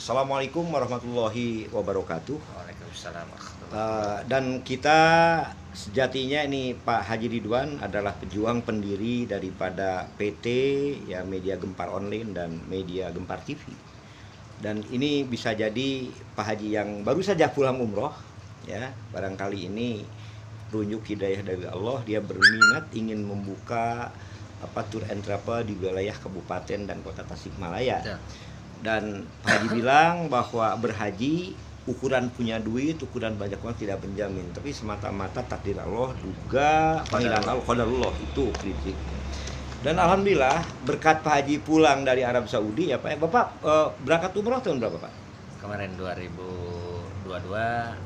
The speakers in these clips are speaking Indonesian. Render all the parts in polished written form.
Assalamualaikum warahmatullahi wabarakatuh. Waalaikumsalam. Dan kita sejatinya ini Pak Haji Ridwan adalah pejuang pendiri daripada PT ya Media Gempar Online dan Media Gempar TV. Dan ini bisa jadi Pak Haji yang baru saja pulang umroh ya, barangkali ini runjuk hidayah dari Allah, dia berminat ingin membuka tour and travel di wilayah Kabupaten dan Kota Tasikmalaya. Ya. Dan Pak Haji bilang bahwa berhaji ukuran punya duit, ukuran banyak uang tidak menjamin, tapi semata-mata takdir Allah, juga panggilan Allah, qadarullah, itu prinsip. Dan alhamdulillah berkat Pak Haji pulang dari Arab Saudi ya Pak, Bapak berangkat umroh tahun berapa Pak? Kemarin 2022.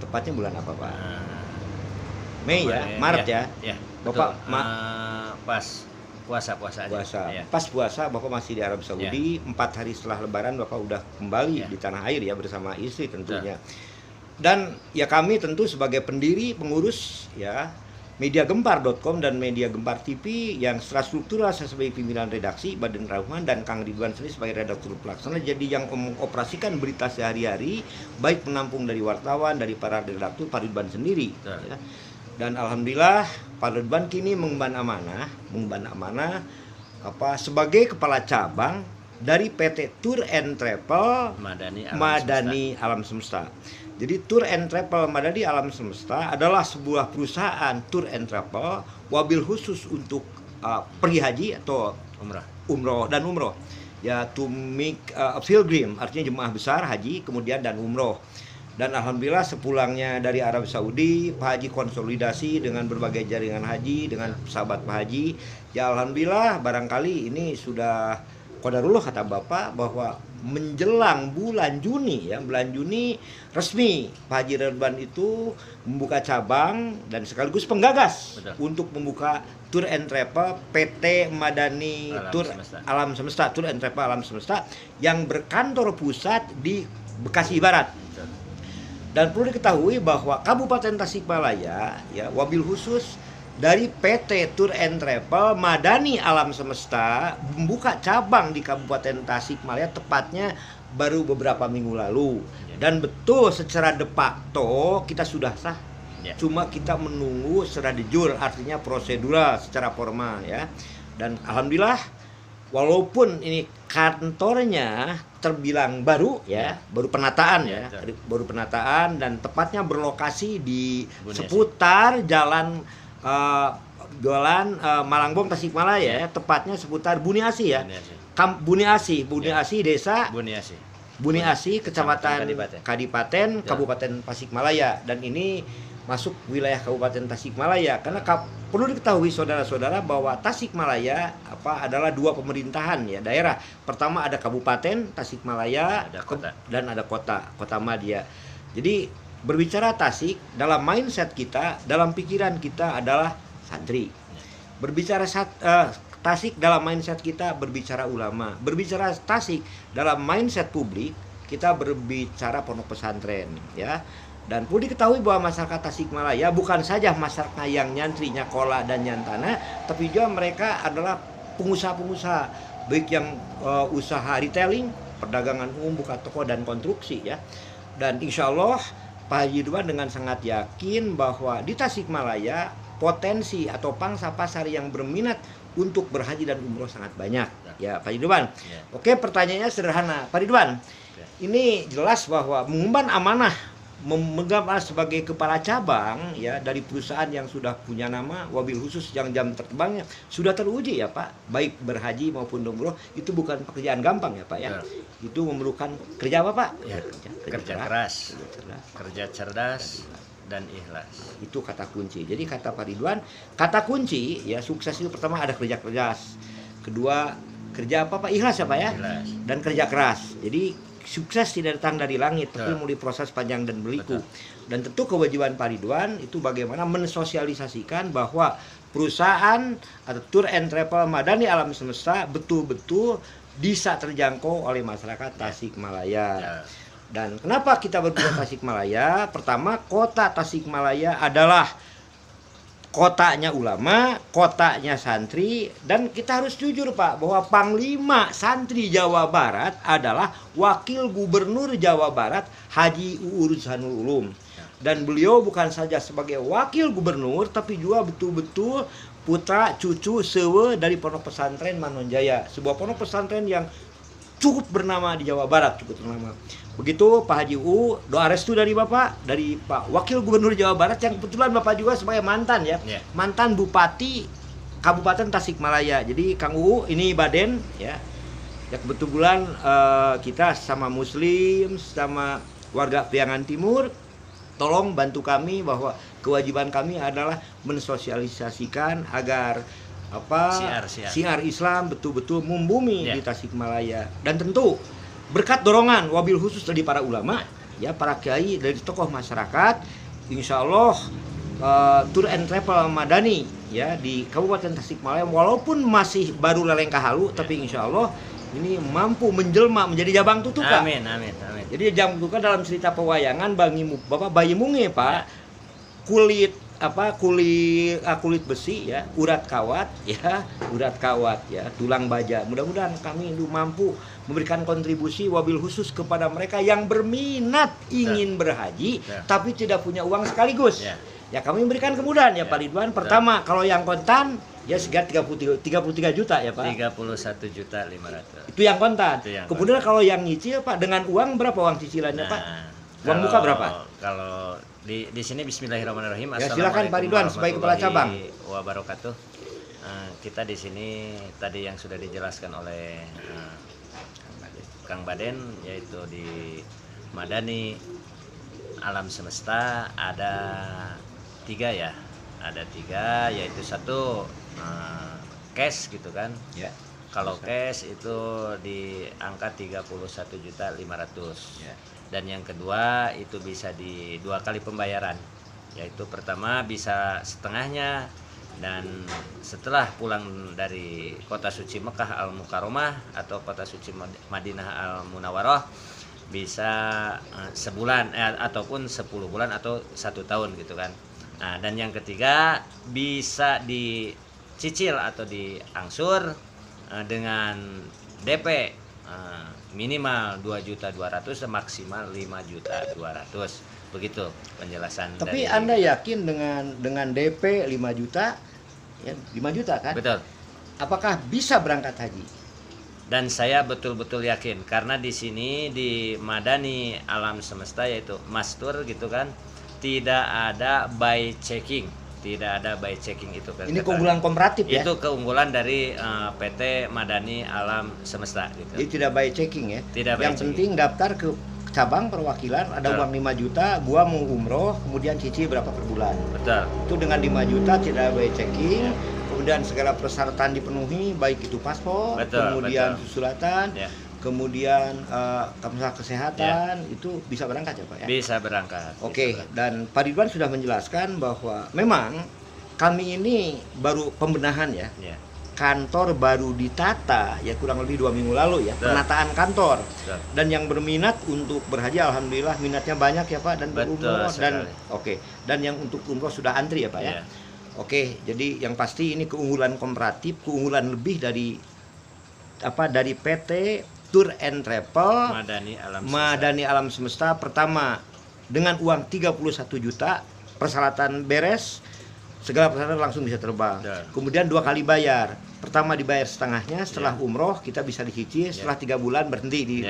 Tepatnya bulan apa Pak? Mei ya, Maret ya. Ya, Bapak pas puasa aja. Ya. Pas puasa Bapak masih di Arab Saudi, 4 hari setelah Lebaran Bapak udah kembali di tanah air ya bersama istri tentunya. Dan ya kami tentu sebagai pendiri pengurus ya mediagempar.com dan Media Gempar TV yang secara struktural saya sebagai pimpinan redaksi, Baden Rahman, dan Kang Ridwan sendiri sebagai redaktur pelaksana, jadi yang mengoperasikan berita sehari-hari, baik menampung dari wartawan, dari para redaktur, Pak Ridwan sendiri ya. Dan alhamdulillah Pak Ridwan kini mengemban amanah sebagai kepala cabang dari PT Tour and Travel Madani Alam Semesta. Jadi Tour and Travel Madani Alam Semesta adalah sebuah perusahaan tour and travel wabil khusus untuk pergi haji atau umroh. Ya, to make pilgrim, artinya jemaah besar haji kemudian dan umroh. Dan alhamdulillah sepulangnya dari Arab Saudi, Pak Haji konsolidasi dengan berbagai jaringan haji, dengan sahabat Pak Haji. Ya alhamdulillah barangkali ini sudah qadarullah kata Bapak bahwa menjelang bulan Juni resmi Pak Haji Ridwan itu membuka cabang dan sekaligus penggagas untuk membuka Tour and Travel PT Madani Alam Semesta Tour and Travel Alam Semesta yang berkantor pusat di Bekasi Barat. Dan perlu diketahui bahwa Kabupaten Tasikmalaya ya wabil khusus dari PT Tour and Travel Madani Alam Semesta membuka cabang di Kabupaten Tasikmalaya tepatnya baru beberapa minggu lalu. Dan betul secara de facto kita sudah sah. Cuma kita menunggu secara de jure, artinya prosedural secara formal ya. Dan alhamdulillah walaupun ini kantornya terbilang baru ya, baru penataan dan tepatnya berlokasi di seputar jalan Malangbong Tasikmalaya, tepatnya seputar Buniasi ya. Buniasi desa Buniasi, Kecamatan Kadipaten, Kabupaten Tasikmalaya, dan ini masuk wilayah Kabupaten Tasikmalaya karena perlu diketahui saudara-saudara bahwa Tasikmalaya adalah dua pemerintahan ya daerah. Pertama ada Kabupaten Tasikmalaya dan ada kota Madia. Jadi berbicara Tasik dalam mindset kita, dalam pikiran kita adalah santri. Berbicara Tasik dalam mindset kita berbicara ulama. Berbicara Tasik dalam mindset publik kita berbicara pondok pesantren ya. Dan perlu diketahui bahwa masyarakat Tasikmalaya bukan saja masyarakat yang nyantri, nyakola, dan nyantana, tapi juga mereka adalah pengusaha-pengusaha, baik yang usaha retailing, perdagangan umum, buka toko, dan konstruksi ya. Dan insya Allah Pak Haji Ridwan dengan sangat yakin bahwa di Tasikmalaya potensi atau pangsa pasar yang berminat untuk berhaji dan umroh sangat banyak ya Pak Haji Ridwan. Oke, pertanyaannya sederhana Pak Ridwan. Ini jelas bahwa mengemban amanah memegang sebagai kepala cabang ya dari perusahaan yang sudah punya nama wabil khusus yang jam terbangnya sudah teruji ya Pak, baik berhaji maupun umroh itu bukan pekerjaan gampang ya Pak ya. Itu memerlukan kerja apa Pak? Ya, kerja keras, kerja cerdas dan ikhlas. Itu kata kunci. Jadi kata Pak Ridwan, kata kunci ya sukses itu pertama ada kerja keras, kedua kerja apa Pak? Ikhlas ya Pak ya? Ikhlas. Dan kerja keras. Jadi sukses tidak datang dari langit, tapi melalui proses panjang dan berliku. Dan tentu kewajiban Pak Ridwan itu bagaimana mensosialisasikan bahwa perusahaan atau Tour and Travel Madani Alam Semesta betul-betul bisa terjangkau oleh masyarakat Tasikmalaya. Dan kenapa kita berpindah Tasikmalaya? Pertama, kota Tasikmalaya adalah kotanya ulama, kotanya santri, dan kita harus jujur Pak bahwa Panglima Santri Jawa Barat adalah Wakil Gubernur Jawa Barat Haji Uur Zanul Ulum. Dan beliau bukan saja sebagai Wakil Gubernur tapi juga betul-betul putra cucu sewe dari Pondok Pesantren Manonjaya, sebuah pondok pesantren yang cukup bernama di Jawa Barat, cukup bernama. Begitu Pak Haji U, doa restu dari Bapak, dari Pak Wakil Gubernur Jawa Barat yang kebetulan Bapak juga sebagai mantan ya, mantan Bupati Kabupaten Tasikmalaya. Jadi Kang U ini Baden ya, ya kebetulan kita sama Muslim, sama warga Priangan Timur, tolong bantu kami bahwa kewajiban kami adalah mensosialisasikan agar siar Islam betul-betul membumi di Tasikmalaya. Dan tentu berkat dorongan wabil khusus dari para ulama ya, para kiai, dari tokoh masyarakat, insya Allah Tour and Travel Madani ya di Kabupaten Tasikmalaya walaupun masih baru lelengkah halu tapi insya Allah ini mampu menjelma menjadi Jabang Tutuka. Amin, amin, amin. Jadi Jabang Tutuka dalam cerita pewayangan Bapak Bayi Munge Pak, kulit kulit besi ya, urat kawat ya, tulang baja. Mudah-mudahan kami mampu memberikan kontribusi wabil khusus kepada mereka yang berminat ingin berhaji tapi tidak punya uang sekaligus. Ya kami memberikan kemudahan ya Pak Ridwan. Pertama kalau yang kontan ya sekitar 33 juta ya Pak. 31.500.000. Itu yang kontan. Kemudian kontan. kalau yang nyicil Pak, dengan uang berapa uang cicilannya Pak? Uang muka berapa? Kalau di sini Bismillahirrahmanirrahim. Ya, silakan Pak Ridwan sebagai kepala cabang. Wabarakatuh. Kita di sini tadi yang sudah dijelaskan oleh Kang Baden, yaitu di Madani Alam Semesta ada 3 ya. Ada 3, yaitu satu cash gitu kan. Ya. Kalau cash itu di angka 31.500.000. Ya. Dan yang kedua itu bisa di 2 kali pembayaran, yaitu pertama bisa setengahnya, dan setelah pulang dari kota suci Mekah Al Mukarramah atau kota suci Madinah Al Munawwarah bisa sebulan ataupun 10 bulan atau 1 tahun gitu kan. Nah, dan yang ketiga bisa dicicil atau diangsur dengan DP minimal 2.200.000 maksimal 5.200.000. Begitu penjelasan. Tapi Anda yakin dengan DP 5 juta ya, 5 juta kan? Betul. Apakah bisa berangkat haji? Dan saya betul-betul yakin karena di sini di Madani Alam Semesta yaitu Mastur gitu kan, tidak ada by checking. Tidak ada by checking itu. Ini keunggulan komparatif ya? Itu keunggulan dari PT Madani Alam Semesta gitu. Jadi tidak by checking ya? Tidak by Yang penting daftar ke cabang perwakilan, ada uang 5 juta, gua mau umroh, kemudian cicil berapa per bulan. Betul. Itu dengan 5 juta tidak by checking, kemudian segala persyaratan dipenuhi, baik itu paspor, kemudian susulatan, kemudian masalah kesehatan, itu bisa berangkat ya Pak ya? Bisa berangkat. Oke, dan Pak Ridwan sudah menjelaskan bahwa memang kami ini baru pembenahan ya. Kantor baru ditata ya kurang lebih 2 minggu lalu ya, penataan kantor. Dan yang berminat untuk berhaji alhamdulillah minatnya banyak ya Pak, dan berumroh dan dan yang untuk umroh sudah antri ya Pak ya. Oke, jadi yang pasti ini keunggulan komparatif, keunggulan lebih dari dari PT Tour and Travel Madani Alam Semesta. Pertama dengan uang 31 juta, persyaratan beres, segala persyaratan langsung bisa terbang. Kemudian 2 kali bayar. Pertama dibayar setengahnya, setelah umroh kita bisa dicicil, setelah 3 bulan berhenti di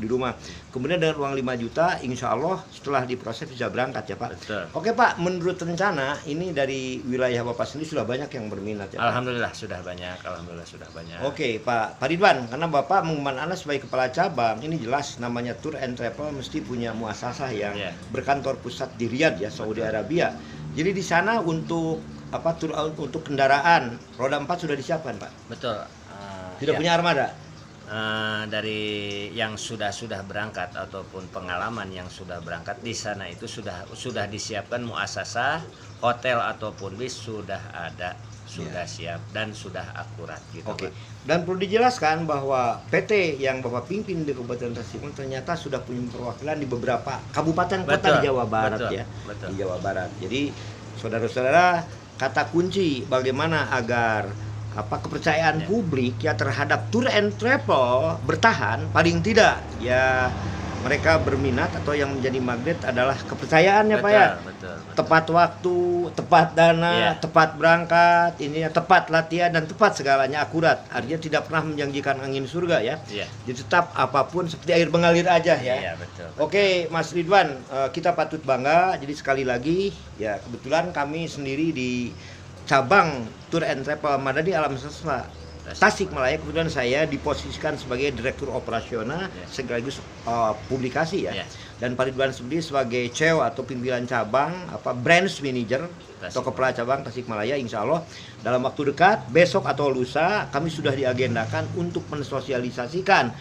rumah. Kemudian dengan uang 5 juta insya Allah setelah diproses bisa berangkat ya Pak. Oke Pak, menurut rencana ini dari wilayah Bapak sendiri sudah banyak yang berminat ya Pak? Alhamdulillah sudah banyak, alhamdulillah sudah banyak. Oke Pak Ridwan, karena Bapak mengumumkan Anda sebagai kepala cabang, ini jelas namanya Tour and Travel mesti punya muasasah yang berkantor pusat di Riyadh ya, Saudi Arabia. Jadi di sana untuk untuk kendaraan roda 4 sudah disiapkan Pak? Betul. Sudah punya armada? Dari yang sudah berangkat ataupun pengalaman yang sudah berangkat di sana itu sudah disiapkan muasasah, hotel ataupun bis sudah ada, sudah siap dan sudah akurat gitu. Oke. Dan perlu dijelaskan bahwa PT yang Bapak pimpin di Kabupaten Tasikmalaya ternyata sudah punya perwakilan di beberapa kabupaten kota di Jawa Barat ya. Di Jawa Barat. Jadi saudara-saudara kata kunci bagaimana agar kepercayaan publik ya terhadap tour and travel bertahan, paling tidak ya mereka berminat atau yang menjadi magnet adalah kepercayaannya Pak ya. Betul. Tepat waktu, tepat dana, Iya. tepat berangkat, ini ya tepat latihan dan tepat segalanya akurat. Artinya tidak pernah menjanjikan angin surga ya. Iya. Jadi tetap apapun seperti air mengalir aja ya. Iya, betul. Oke, Mas Ridwan, kita patut bangga. Jadi sekali lagi ya kebetulan kami sendiri di cabang Tour and Travel Madani Alam Semesta Tasikmalaya, kebetulan saya diposisikan sebagai direktur operasional sekaligus publikasi ya. Dan Pak Ridwan sendiri sebagai CEO atau pimpinan cabang branch manager atau kepala cabang Tasikmalaya. Insya Allah dalam waktu dekat besok atau lusa kami sudah diagendakan untuk mensosialisasikan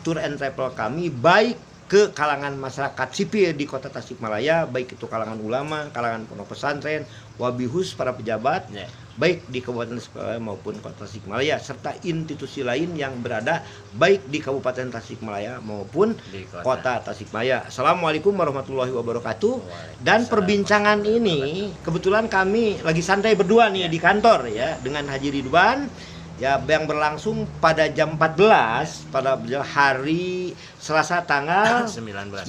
tour and travel kami baik ke kalangan masyarakat sipil di Kota Tasikmalaya, baik itu kalangan ulama, kalangan pondok pesantren, wabihus para pejabat, baik di Kabupaten Tasikmalaya maupun Kota Tasikmalaya, serta institusi lain yang berada baik di Kabupaten Tasikmalaya maupun di Kota Tasikmalaya. Assalamualaikum warahmatullahi wabarakatuh. Dan perbincangan ini kebetulan kami lagi santai berdua nih di kantor ya dengan Haji Ridwan ya, yang berlangsung pada jam 14 pada hari Selasa tanggal 19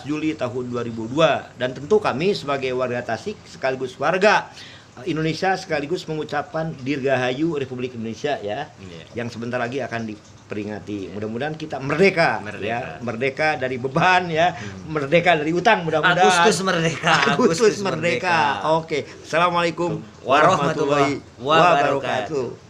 Juli tahun 2002. Dan tentu kami sebagai warga Tasik sekaligus warga Indonesia sekaligus mengucapkan Dirgahayu Republik Indonesia ya, yang sebentar lagi akan diperingati. Mudah-mudahan kita merdeka. Ya, merdeka dari beban ya, merdeka dari utang mudah-mudahan. Agustus merdeka. Oke. Assalamualaikum warahmatullahi wabarakatuh.